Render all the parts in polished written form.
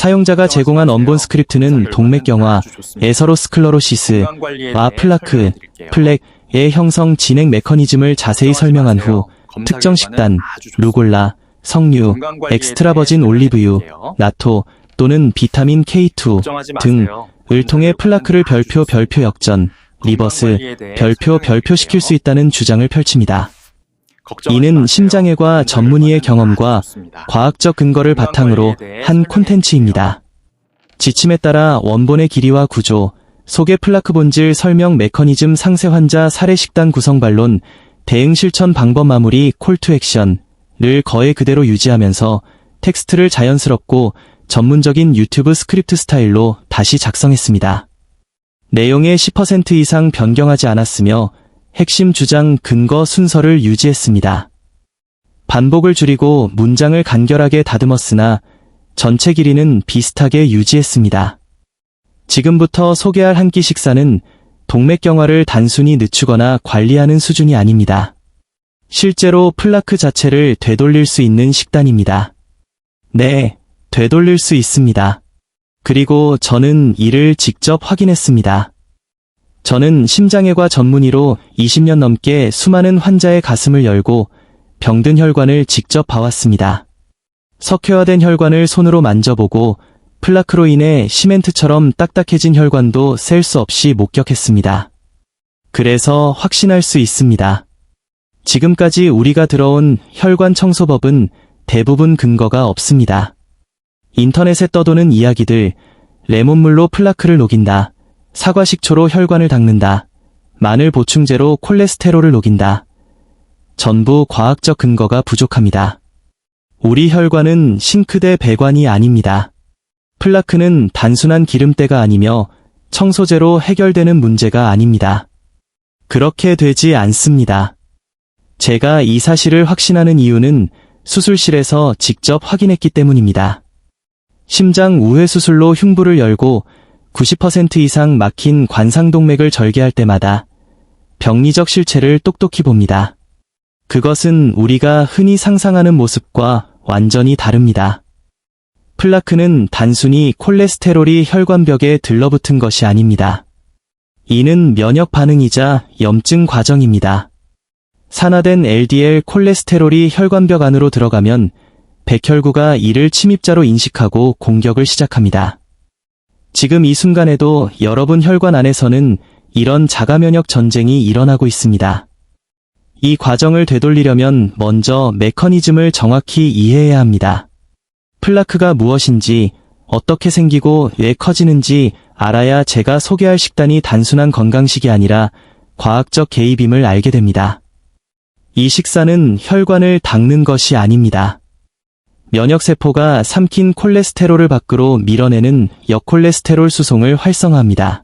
사용자가 제공한 원본 스크립트는 동맥경화, 에서로스클러로시스와 플라크, 플렉의 형성 진행 메커니즘을 자세히 설명한 후 특정 식단, 루골라, 석류, 엑스트라버진 올리브유, 나토 또는 비타민 K2 등을 통해 플라크를 별표 역전, 리버스, 별표 시킬 수 있다는 주장을 펼칩니다. 이는 심장외과 전문의의 경험과 과학적 근거를 바탕으로 한 콘텐츠입니다. 지침에 따라 원본의 길이와 구조, 속의 플라크 본질 설명 메커니즘 상세 환자 사례 식단 구성 반론, 대응 실천 방법 마무리 콜 투 액션을 거의 그대로 유지하면서 텍스트를 자연스럽고 전문적인 유튜브 스크립트 스타일로 다시 작성했습니다. 내용의 10% 이상 변경하지 않았으며 핵심 주장 근거 순서를 유지했습니다. 반복을 줄이고 문장을 간결하게 다듬었으나 전체 길이는 비슷하게 유지했습니다. 지금부터 소개할 한 끼 식사는 동맥경화를 단순히 늦추거나 관리하는 수준이 아닙니다. 실제로 플라크 자체를 되돌릴 수 있는 식단입니다. 네, 되돌릴 수 있습니다. 그리고 저는 이를 직접 확인했습니다. 저는 심장외과 전문의로 20년 넘게 수많은 환자의 가슴을 열고 병든 혈관을 직접 봐왔습니다. 석회화된 혈관을 손으로 만져보고 플라크로 인해 시멘트처럼 딱딱해진 혈관도 셀 수 없이 목격했습니다. 그래서 확신할 수 있습니다. 지금까지 우리가 들어온 혈관 청소법은 대부분 근거가 없습니다. 인터넷에 떠도는 이야기들, 레몬물로 플라크를 녹인다, 사과 식초로 혈관을 닦는다, 마늘 보충제로 콜레스테롤을 녹인다. 전부 과학적 근거가 부족합니다. 우리 혈관은 싱크대 배관이 아닙니다. 플라크는 단순한 기름때가 아니며 청소제로 해결되는 문제가 아닙니다. 그렇게 되지 않습니다. 제가 이 사실을 확신하는 이유는 수술실에서 직접 확인했기 때문입니다. 심장 우회 수술로 흉부를 열고 90% 이상 막힌 관상동맥을 절개할 때마다 병리적 실체를 똑똑히 봅니다. 그것은 우리가 흔히 상상하는 모습과 완전히 다릅니다. 플라크는 단순히 콜레스테롤이 혈관벽에 들러붙은 것이 아닙니다. 이는 면역 반응이자 염증 과정입니다. 산화된 LDL 콜레스테롤이 혈관벽 안으로 들어가면 백혈구가 이를 침입자로 인식하고 공격을 시작합니다. 지금 이 순간에도 여러분 혈관 안에서는 이런 자가면역 전쟁이 일어나고 있습니다. 이 과정을 되돌리려면 먼저 메커니즘을 정확히 이해해야 합니다. 플라크가 무엇인지, 어떻게 생기고 왜 커지는지 알아야 제가 소개할 식단이 단순한 건강식이 아니라 과학적 개입임을 알게 됩니다. 이 식사는 혈관을 닦는 것이 아닙니다. 면역세포가 삼킨 콜레스테롤을 밖으로 밀어내는 역콜레스테롤 수송을 활성화합니다.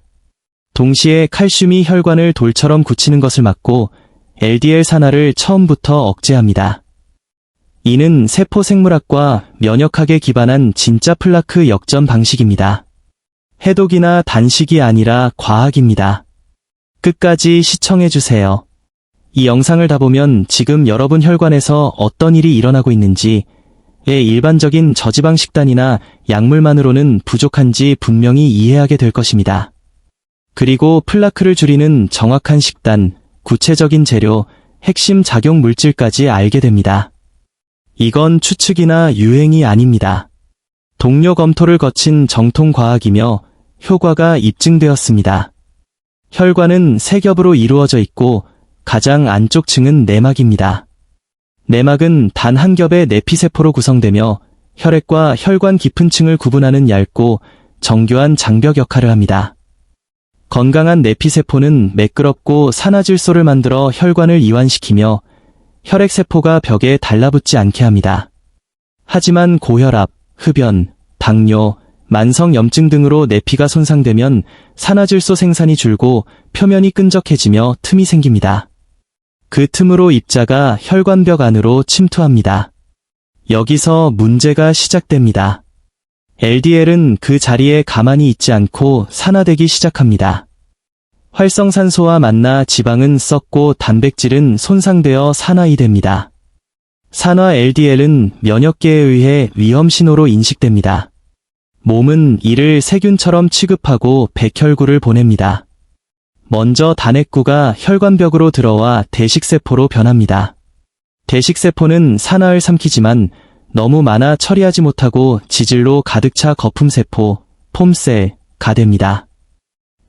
동시에 칼슘이 혈관을 돌처럼 굳히는 것을 막고 LDL 산화를 처음부터 억제합니다. 이는 세포 생물학과 면역학에 기반한 진짜 플라크 역전 방식입니다. 해독이나 단식이 아니라 과학입니다. 끝까지 시청해주세요. 이 영상을 다 보면 지금 여러분 혈관에서 어떤 일이 일어나고 있는지, 일반적인 저지방 식단이나 약물만으로는 부족한지 분명히 이해하게 될 것입니다. 그리고 플라크를 줄이는 정확한 식단, 구체적인 재료, 핵심 작용 물질까지 알게 됩니다. 이건 추측이나 유행이 아닙니다. 동료 검토를 거친 정통 과학이며 효과가 입증되었습니다. 혈관은 세 겹으로 이루어져 있고 가장 안쪽 층은 내막입니다. 내막은 단 한 겹의 내피세포로 구성되며 혈액과 혈관 깊은 층을 구분하는 얇고 정교한 장벽 역할을 합니다. 건강한 내피세포는 매끄럽고 산화질소를 만들어 혈관을 이완시키며 혈액세포가 벽에 달라붙지 않게 합니다. 하지만 고혈압, 흡연, 당뇨, 만성염증 등으로 내피가 손상되면 산화질소 생산이 줄고 표면이 끈적해지며 틈이 생깁니다. 그 틈으로 입자가 혈관벽 안으로 침투합니다. 여기서 문제가 시작됩니다. LDL은 그 자리에 가만히 있지 않고 산화되기 시작합니다. 활성산소와 만나 지방은 썩고 단백질은 손상되어 산화이 됩니다. 산화 LDL은 면역계에 의해 위험 신호로 인식됩니다. 몸은 이를 세균처럼 취급하고 백혈구를 보냅니다. 먼저 단핵구가 혈관벽으로 들어와 대식세포로 변합니다. 대식세포는 산화를 삼키지만 너무 많아 처리하지 못하고 지질로 가득 차 거품세포, 폼셀가 됩니다.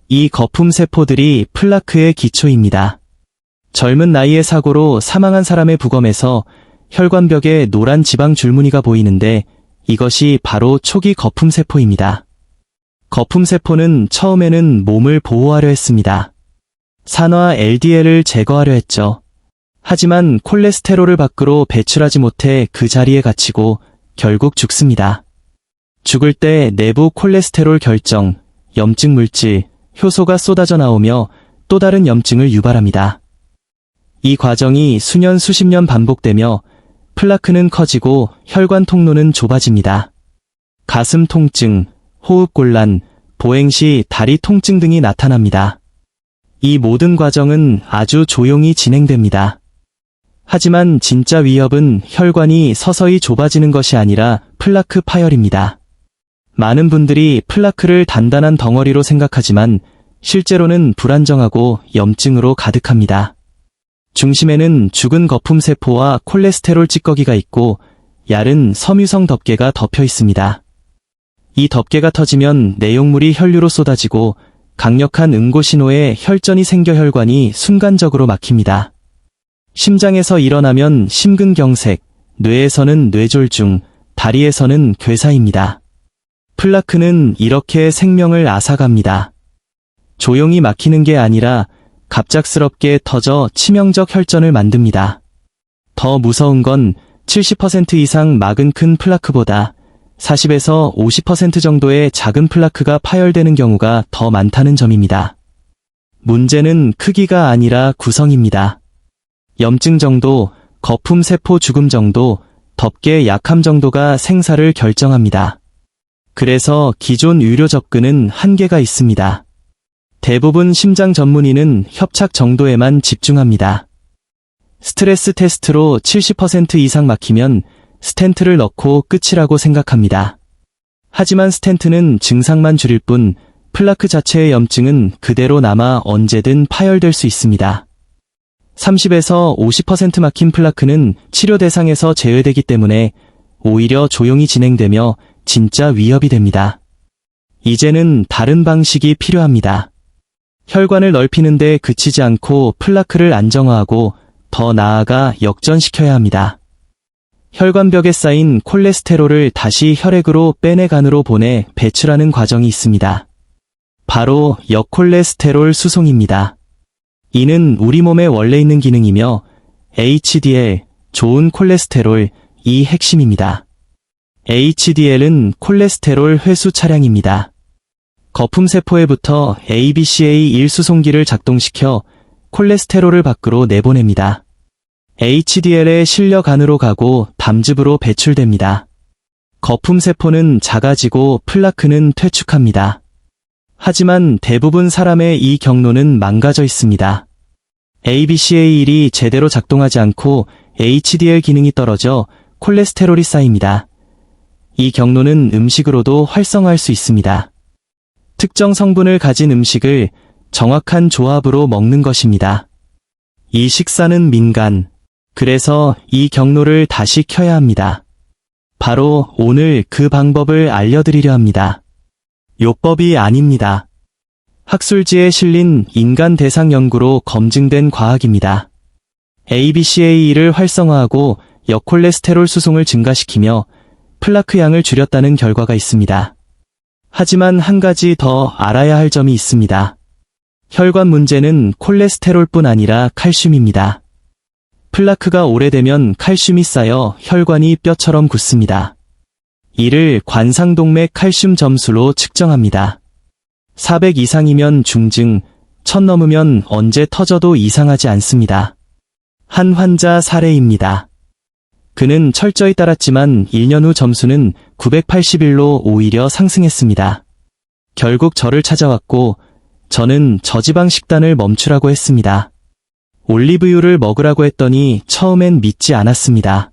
이 거품세포들이 플라크의 기초입니다. 젊은 나이의 사고로 사망한 사람의 부검에서 혈관벽에 노란 지방 줄무늬가 보이는데 이것이 바로 초기 거품세포입니다. 거품세포는 처음에는 몸을 보호하려 했습니다. 산화 LDL을 제거하려 했죠. 하지만 콜레스테롤을 밖으로 배출하지 못해 그 자리에 갇히고 결국 죽습니다. 죽을 때 내부 콜레스테롤 결정, 염증 물질, 효소가 쏟아져 나오며 또 다른 염증을 유발합니다. 이 과정이 수년 수십 년 반복되며 플라크는 커지고 혈관 통로는 좁아집니다. 가슴 통증, 호흡곤란, 보행 시 다리 통증 등이 나타납니다. 이 모든 과정은 아주 조용히 진행됩니다. 하지만 진짜 위협은 혈관이 서서히 좁아지는 것이 아니라 플라크 파열입니다. 많은 분들이 플라크를 단단한 덩어리로 생각하지만 실제로는 불안정하고 염증으로 가득합니다. 중심에는 죽은 거품세포와 콜레스테롤 찌꺼기가 있고 얇은 섬유성 덮개가 덮여 있습니다. 이 덮개가 터지면 내용물이 혈류로 쏟아지고 강력한 응고신호에 혈전이 생겨 혈관이 순간적으로 막힙니다. 심장에서 일어나면 심근경색, 뇌에서는 뇌졸중, 다리에서는 괴사입니다. 플라크는 이렇게 생명을 앗아갑니다. 조용히 막히는 게 아니라 갑작스럽게 터져 치명적 혈전을 만듭니다. 더 무서운 건 70% 이상 막은 큰 플라크보다 40에서 50% 정도의 작은 플라크가 파열되는 경우가 더 많다는 점입니다. 문제는 크기가 아니라 구성입니다. 염증 정도, 거품세포 죽음 정도, 덮개 약함 정도가 생사를 결정합니다. 그래서 기존 의료 접근은 한계가 있습니다. 대부분 심장 전문의는 협착 정도에만 집중합니다. 스트레스 테스트로 70% 이상 막히면 스텐트를 넣고 끝이라고 생각합니다. 하지만 스텐트는 증상만 줄일 뿐 플라크 자체의 염증은 그대로 남아 언제든 파열될 수 있습니다. 30에서 50% 막힌 플라크는 치료 대상에서 제외되기 때문에 오히려 조용히 진행되며 진짜 위협이 됩니다. 이제는 다른 방식이 필요합니다. 혈관을 넓히는데 그치지 않고 플라크를 안정화하고 더 나아가 역전시켜야 합니다. 혈관벽에 쌓인 콜레스테롤을 다시 혈액으로 빼내 간으로 보내 배출하는 과정이 있습니다. 바로 역콜레스테롤 수송입니다. 이는 우리 몸에 원래 있는 기능이며 HDL, 좋은 콜레스테롤, 이 핵심입니다. HDL은 콜레스테롤 회수 차량입니다. 거품세포에부터 ABCA1 수송기를 작동시켜 콜레스테롤을 밖으로 내보냅니다. HDL에 실려 간으로 가고 담즙으로 배출됩니다. 거품세포는 작아지고 플라크는 퇴축합니다. 하지만 대부분 사람의 이 경로는 망가져 있습니다. ABCA1이 제대로 작동하지 않고 HDL 기능이 떨어져 콜레스테롤이 쌓입니다. 이 경로는 음식으로도 활성화할 수 있습니다. 특정 성분을 가진 음식을 정확한 조합으로 먹는 것입니다. 이 식사는 민간. 그래서 이 경로를 다시 켜야 합니다. 바로 오늘 그 방법을 알려드리려 합니다. 요법이 아닙니다. 학술지에 실린 인간 대상 연구로 검증된 과학입니다. ABCA1을 활성화하고 역콜레스테롤 수송을 증가시키며 플라크 양을 줄였다는 결과가 있습니다. 하지만 한 가지 더 알아야 할 점이 있습니다. 혈관 문제는 콜레스테롤뿐 아니라 칼슘입니다. 플라크가 오래되면 칼슘이 쌓여 혈관이 뼈처럼 굳습니다. 이를 관상동맥 칼슘 점수로 측정합니다. 400 이상이면 중증, 1000 넘으면 언제 터져도 이상하지 않습니다. 한 환자 사례입니다. 그는 철저히 따랐지만 1년 후 점수는 981로 오히려 상승했습니다. 결국 저를 찾아왔고 저는 저지방 식단을 멈추라고 했습니다. 올리브유를 먹으라고 했더니 처음엔 믿지 않았습니다.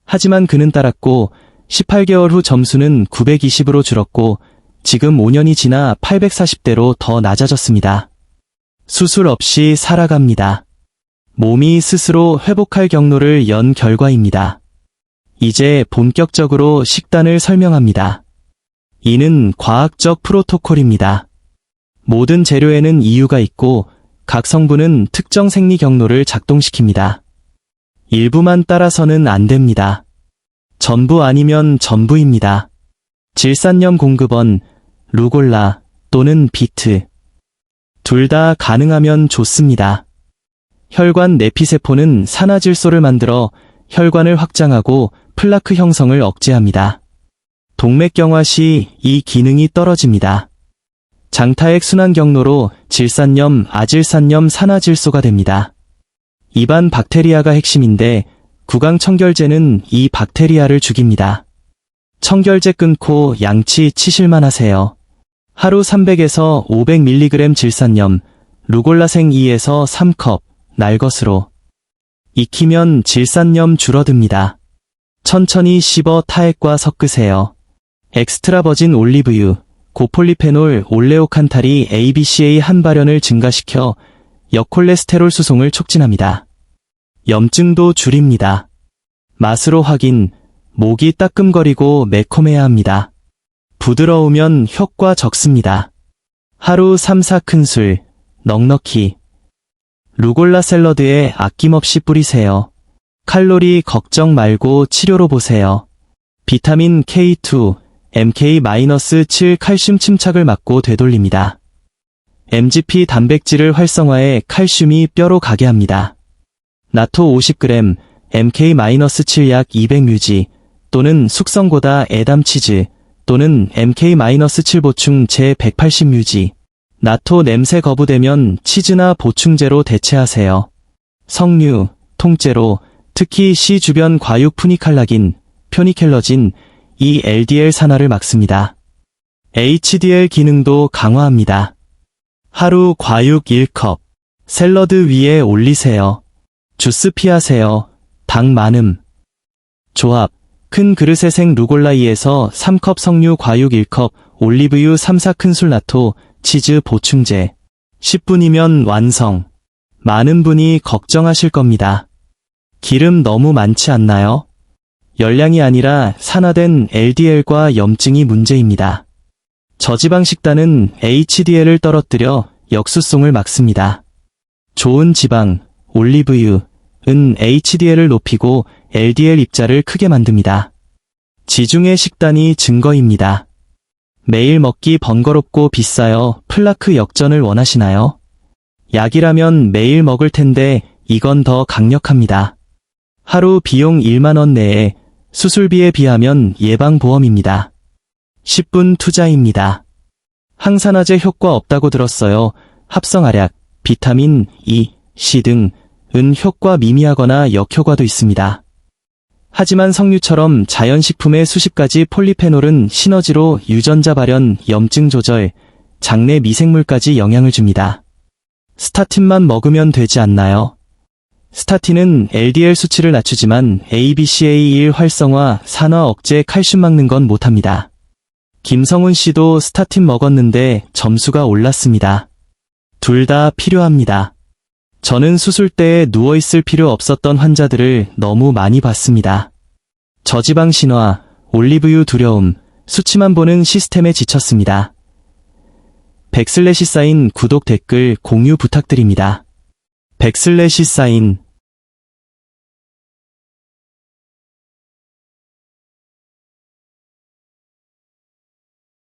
하지만 그는 따랐고 18개월 후 점수는 920으로 줄었고 지금 5년이 지나 840대로 더 낮아졌습니다. 수술 없이 살아갑니다. 몸이 스스로 회복할 경로를 연 결과입니다. 이제 본격적으로 식단을 설명합니다. 이는 과학적 프로토콜입니다. 모든 재료에는 이유가 있고 각 성분은 특정 생리 경로를 작동시킵니다. 일부만 따라서는 안 됩니다. 전부 아니면 전부입니다. 질산염 공급원, 루골라 또는 비트. 둘 다 가능하면 좋습니다. 혈관 내피세포는 산화질소를 만들어 혈관을 확장하고 플라크 형성을 억제합니다. 동맥경화 시 이 기능이 떨어집니다. 장타액 순환 경로로 질산염, 아질산염 산화질소가 됩니다. 입안 박테리아가 핵심인데 구강 청결제는 이 박테리아를 죽입니다. 청결제 끊고 양치 치실만 하세요. 하루 300에서 500mg 질산염, 루골라생 2에서 3컵, 날 것으로. 익히면 질산염 줄어듭니다. 천천히 씹어 타액과 섞으세요. 엑스트라 버진 올리브유, 고폴리페놀 올레오칸탈이 ABCA 한발연을 증가시켜 역콜레스테롤 수송을 촉진합니다. 염증도 줄입니다. 맛으로 확인, 목이 따끔거리고 매콤해야 합니다. 부드러우면 효과 적습니다. 하루 3-4큰술, 넉넉히. 루골라 샐러드에 아낌없이 뿌리세요. 칼로리 걱정 말고 치료로 보세요. 비타민 K2, MK-7 칼슘 침착을 막고 되돌립니다. MGP 단백질을 활성화해 칼슘이 뼈로 가게 합니다. 나토 50g, MK-7 약 200mg 또는 숙성고다 에담치즈 또는 MK-7 보충 제 180mg. 나토 냄새 거부되면 치즈나 보충제로 대체하세요. 석류, 통째로, 특히 시 주변 과육 푸니칼라긴, 표니켈러진, 이 LDL 산화를 막습니다. HDL 기능도 강화합니다. 하루 과육 1컵, 샐러드 위에 올리세요. 주스 피하세요. 당 많음. 조합, 큰 그릇에 생 루골라 2에서 3컵 석류 과육 1컵, 올리브유 3-4큰술 나토, 치즈 보충제. 10분이면 완성. 많은 분이 걱정하실 겁니다. 기름 너무 많지 않나요? 열량이 아니라 산화된 LDL과 염증이 문제입니다. 저지방 식단은 HDL을 떨어뜨려 역수송을 막습니다. 좋은 지방, 올리브유은 HDL을 높이고 LDL 입자를 크게 만듭니다. 지중해 식단이 증거입니다. 매일 먹기 번거롭고 비싸요. 플라크 역전을 원하시나요? 약이라면 매일 먹을 텐데 이건 더 강력합니다. 하루 비용 1만원 내에 수술비에 비하면 예방보험입니다. 10분 투자입니다. 항산화제 효과 없다고 들었어요. 합성알약, 비타민 E, C 등은 효과 미미하거나 역효과도 있습니다. 하지만 석류처럼 자연식품의 수십 가지 폴리페놀은 시너지로 유전자 발현, 염증 조절, 장내 미생물까지 영향을 줍니다. 스타틴만 먹으면 되지 않나요? 스타틴은 LDL 수치를 낮추지만 ABCA1 활성화, 산화 억제, 칼슘 막는 건 못합니다. 김성훈 씨도 스타틴 먹었는데 점수가 올랐습니다. 둘 다 필요합니다. 저는 수술 때에 누워있을 필요 없었던 환자들을 너무 많이 봤습니다. 저지방 신화, 올리브유 두려움, 수치만 보는 시스템에 지쳤습니다. 백슬래시 사인 구독 댓글 공유 부탁드립니다. 백슬래시 사인